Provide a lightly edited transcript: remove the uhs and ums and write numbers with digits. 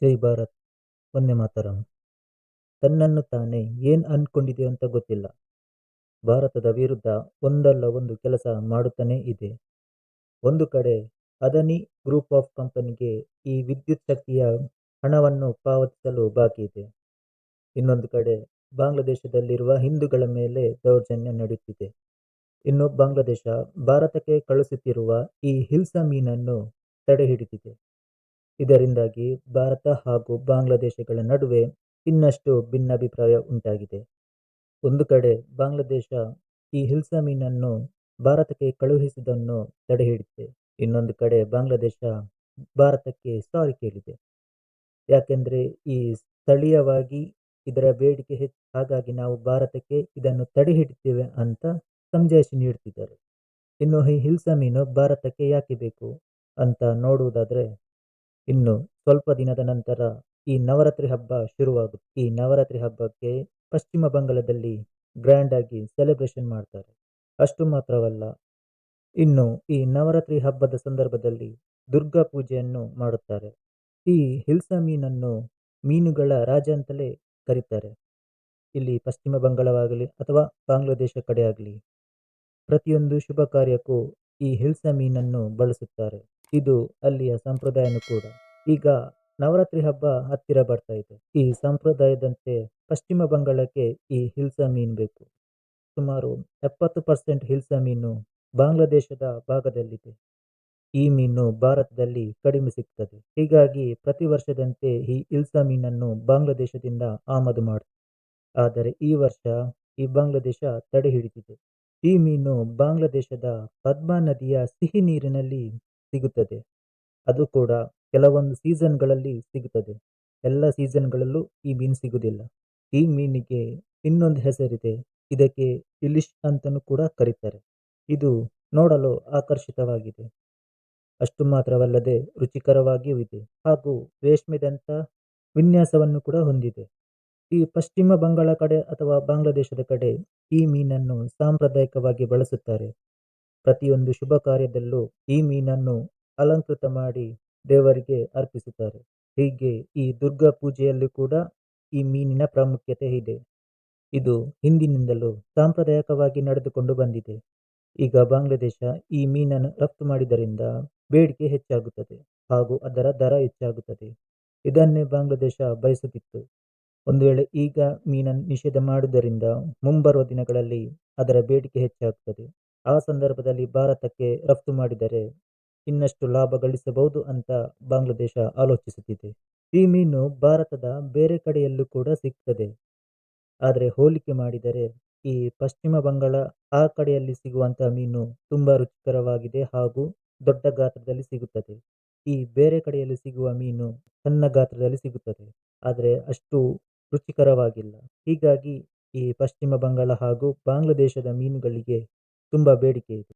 ಜೈ ಭಾರತ್, ವಂದೇ ಮಾತರಂ. ತನ್ನನ್ನು ತಾನೇ ಏನ್ ಅನ್ಕೊಂಡಿದೆ ಅಂತ ಗೊತ್ತಿಲ್ಲ. ಭಾರತದ ವಿರುದ್ಧ ಒಂದಲ್ಲ ಒಂದು ಕೆಲಸ ಮಾಡುತ್ತಾನೇ ಇದೆ. ಒಂದು ಕಡೆ ಅದಾನಿ ಗ್ರೂಪ್ ಆಫ್ ಕಂಪನಿಗೆ ಈ ವಿದ್ಯುತ್ ಶಕ್ತಿಯ ಹಣವನ್ನು ಪಾವತಿಸಲು ಬಾಕಿ ಇದೆ. ಇನ್ನೊಂದು ಕಡೆ ಬಾಂಗ್ಲಾದೇಶದಲ್ಲಿರುವ ಹಿಂದೂಗಳ ಮೇಲೆ ದೌರ್ಜನ್ಯ ನಡೆಯುತ್ತಿದೆ. ಇನ್ನು ಬಾಂಗ್ಲಾದೇಶ ಭಾರತಕ್ಕೆ ಕಳುಹಿಸುತ್ತಿರುವ ಈ ಹಿಲ್ಸಾ ಮೀನನ್ನು ತಡೆ ಹಿಡಿದಿದೆ. ಇದರಿಂದಾಗಿ ಭಾರತ ಹಾಗೂ ಬಾಂಗ್ಲಾದೇಶಗಳ ನಡುವೆ ಇನ್ನಷ್ಟು ಭಿನ್ನಾಭಿಪ್ರಾಯ ಉಂಟಾಗಿದೆ. ಒಂದು ಕಡೆ ಬಾಂಗ್ಲಾದೇಶ ಈ ಹಿಲ್ಸಾ ಮೀನನ್ನು ಭಾರತಕ್ಕೆ ಕಳುಹಿಸುವುದನ್ನು ತಡೆಹಿಡಿದಿದೆ. ಇನ್ನೊಂದು ಕಡೆ ಬಾಂಗ್ಲಾದೇಶ ಭಾರತಕ್ಕೆ ಸಾರಿ ಕೇಳಿದೆ. ಯಾಕೆಂದ್ರೆ ಈ ಸ್ಥಳೀಯವಾಗಿ ಇದರ ಬೇಡಿಕೆ ಹೆಚ್ಚು, ಹಾಗಾಗಿ ನಾವು ಭಾರತಕ್ಕೆ ಇದನ್ನು ತಡೆ ಹಿಡಿತೇವೆ ಅಂತ ಸಮಜಾಯಿಷಿ ನೀಡುತ್ತಿದ್ದಾರೆ. ಇನ್ನು ಈ ಹಿಲ್ಸಾ ಮೀನು ಭಾರತಕ್ಕೆ ಯಾಕೆ ಬೇಕು ಅಂತ ನೋಡುವುದಾದ್ರೆ, ಇನ್ನು ಸ್ವಲ್ಪ ದಿನದ ನಂತರ ಈ ನವರಾತ್ರಿ ಹಬ್ಬ ಶುರುವಾಗುತ್ತೆ. ಈ ನವರಾತ್ರಿ ಹಬ್ಬಕ್ಕೆ ಪಶ್ಚಿಮ ಬಂಗಾಳದಲ್ಲಿ ಗ್ರ್ಯಾಂಡ್ ಆಗಿ ಸೆಲೆಬ್ರೇಷನ್ ಮಾಡ್ತಾರೆ. ಅಷ್ಟು ಮಾತ್ರವಲ್ಲ, ಇನ್ನು ಈ ನವರಾತ್ರಿ ಹಬ್ಬದ ಸಂದರ್ಭದಲ್ಲಿ ದುರ್ಗಾ ಪೂಜೆಯನ್ನು ಮಾಡುತ್ತಾರೆ. ಈ ಹಿಲ್ಸಾ ಮೀನನ್ನು ಮೀನುಗಳ ರಾಜ ಅಂತಲೇ ಕರೀತಾರೆ. ಇಲ್ಲಿ ಪಶ್ಚಿಮ ಬಂಗಾಳವಾಗಲಿ ಅಥವಾ ಬಾಂಗ್ಲಾದೇಶ ಕಡೆ ಆಗಲಿ ಪ್ರತಿಯೊಂದು ಶುಭ ಕಾರ್ಯಕ್ಕೂ ಈ ಹಿಲ್ಸಾ ಮೀನನ್ನು ಬಳಸುತ್ತಾರೆ. ಇದು ಅಲ್ಲಿಯ ಸಂಪ್ರದಾಯನೂ ಕೂಡ. ಈಗ ನವರಾತ್ರಿ ಹಬ್ಬ ಹತ್ತಿರ ಬರ್ತಾ ಇದೆ. ಈ ಸಂಪ್ರದಾಯದಂತೆ ಪಶ್ಚಿಮ ಬಂಗಾಳಕ್ಕೆ ಈ ಹಿಲ್ಸಾ ಮೀನು ಬೇಕು. ಸುಮಾರು 70% ಹಿಲ್ಸಾ ಮೀನು ಬಾಂಗ್ಲಾದೇಶದ ಭಾಗದಲ್ಲಿದೆ. ಈ ಮೀನು ಭಾರತದಲ್ಲಿ ಕಡಿಮೆ ಸಿಗ್ತದೆ. ಹೀಗಾಗಿ ಪ್ರತಿ ವರ್ಷದಂತೆ ಈ ಹಿಲ್ಸಾ ಮೀನನ್ನು ಬಾಂಗ್ಲಾದೇಶದಿಂದ ಆಮದು ಮಾಡುತ್ತೆ. ಆದರೆ ಈ ವರ್ಷ ಈ ಬಾಂಗ್ಲಾದೇಶ ತಡೆ ಹಿಡಿದಿದೆ. ಈ ಮೀನು ಬಾಂಗ್ಲಾದೇಶದ ಪದ್ಮಾ ನದಿಯ ಸಿಹಿ ನೀರಿನಲ್ಲಿ ಸಿಗುತ್ತದೆ. ಅದು ಕೂಡ ಕೆಲವೊಂದು ಸೀಸನ್ಗಳಲ್ಲಿ ಸಿಗುತ್ತದೆ. ಎಲ್ಲ ಸೀಸನ್ಗಳಲ್ಲೂ ಈ ಮೀನು ಸಿಗುವುದಿಲ್ಲ. ಈ ಮೀನಿಗೆ ಇನ್ನೊಂದು ಹೆಸರಿದೆ. ಇದಕ್ಕೆ ಇಲಿಶ್ ಅಂತಲೂ ಕೂಡ ಕರೀತಾರೆ. ಇದು ನೋಡಲು ಆಕರ್ಷಿತವಾಗಿದೆ. ಅಷ್ಟು ಮಾತ್ರವಲ್ಲದೆ ರುಚಿಕರವಾಗಿಯೂ ಇದೆ ಹಾಗೂ ರೇಷ್ಮೆದಂತ ವಿನ್ಯಾಸವನ್ನು ಕೂಡ ಹೊಂದಿದೆ. ಈ ಪಶ್ಚಿಮ ಬಂಗಾಳ ಕಡೆ ಅಥವಾ ಬಾಂಗ್ಲಾದೇಶದ ಕಡೆ ಈ ಮೀನನ್ನು ಸಾಂಪ್ರದಾಯಿಕವಾಗಿ ಬಳಸುತ್ತಾರೆ. ಪ್ರತಿಯೊಂದು ಶುಭ ಕಾರ್ಯದಲ್ಲೂ ಈ ಮೀನನ್ನು ಅಲಂಕೃತ ಮಾಡಿ ದೇವರಿಗೆ ಅರ್ಪಿಸುತ್ತಾರೆ. ಹೀಗೆ ಈ ದುರ್ಗಾ ಪೂಜೆಯಲ್ಲಿ ಕೂಡ ಈ ಮೀನಿನ ಪ್ರಾಮುಖ್ಯತೆ ಇದೆ. ಇದು ಹಿಂದಿನಿಂದಲೂ ಸಾಂಪ್ರದಾಯಿಕವಾಗಿ ನಡೆದುಕೊಂಡು ಬಂದಿದೆ. ಈಗ ಬಾಂಗ್ಲಾದೇಶ ಈ ಮೀನನ್ನು ರಫ್ತು ಮಾಡಿದ್ದರಿಂದ ಬೇಡಿಕೆ ಹೆಚ್ಚಾಗುತ್ತದೆ ಹಾಗೂ ಅದರ ದರ ಹೆಚ್ಚಾಗುತ್ತದೆ. ಇದನ್ನೇ ಬಾಂಗ್ಲಾದೇಶ ಬಯಸುತ್ತಿತ್ತು. ಒಂದು ವೇಳೆ ಈಗ ಮೀನನ್ನು ನಿಷೇಧ ಮಾಡುವುದರಿಂದ ಮುಂಬರುವ ದಿನಗಳಲ್ಲಿ ಅದರ ಬೇಡಿಕೆ ಹೆಚ್ಚಾಗುತ್ತದೆ. ಆ ಸಂದರ್ಭದಲ್ಲಿ ಭಾರತಕ್ಕೆ ರಫ್ತು ಮಾಡಿದರೆ ಇನ್ನಷ್ಟು ಲಾಭ ಗಳಿಸಬಹುದು ಅಂತ ಬಾಂಗ್ಲಾದೇಶ ಆಲೋಚಿಸುತ್ತಿದೆ. ಈ ಮೀನು ಭಾರತದ ಬೇರೆ ಕಡೆಯಲ್ಲೂ ಕೂಡ ಸಿಗ್ತದೆ. ಆದರೆ ಹೋಲಿಕೆ ಮಾಡಿದರೆ ಈ ಪಶ್ಚಿಮ ಬಂಗಾಳ ಆ ಕಡೆಯಲ್ಲಿ ಸಿಗುವಂತಹ ಮೀನು ತುಂಬಾ ರುಚಿಕರವಾಗಿದೆ ಹಾಗೂ ದೊಡ್ಡ ಗಾತ್ರದಲ್ಲಿ ಸಿಗುತ್ತದೆ. ಈ ಬೇರೆ ಕಡೆಯಲ್ಲಿ ಸಿಗುವ ಮೀನು ಸಣ್ಣ ಗಾತ್ರದಲ್ಲಿ ಸಿಗುತ್ತದೆ, ಆದರೆ ಅಷ್ಟು ರುಚಿಕರವಾಗಿಲ್ಲ. ಹೀಗಾಗಿ ಈ ಪಶ್ಚಿಮ ಬಂಗಾಳ ಹಾಗೂ ಬಾಂಗ್ಲಾದೇಶದ ಮೀನುಗಳಿಗೆ ತುಂಬಾ ಬೇಡಿಕೆ ಇದೆ.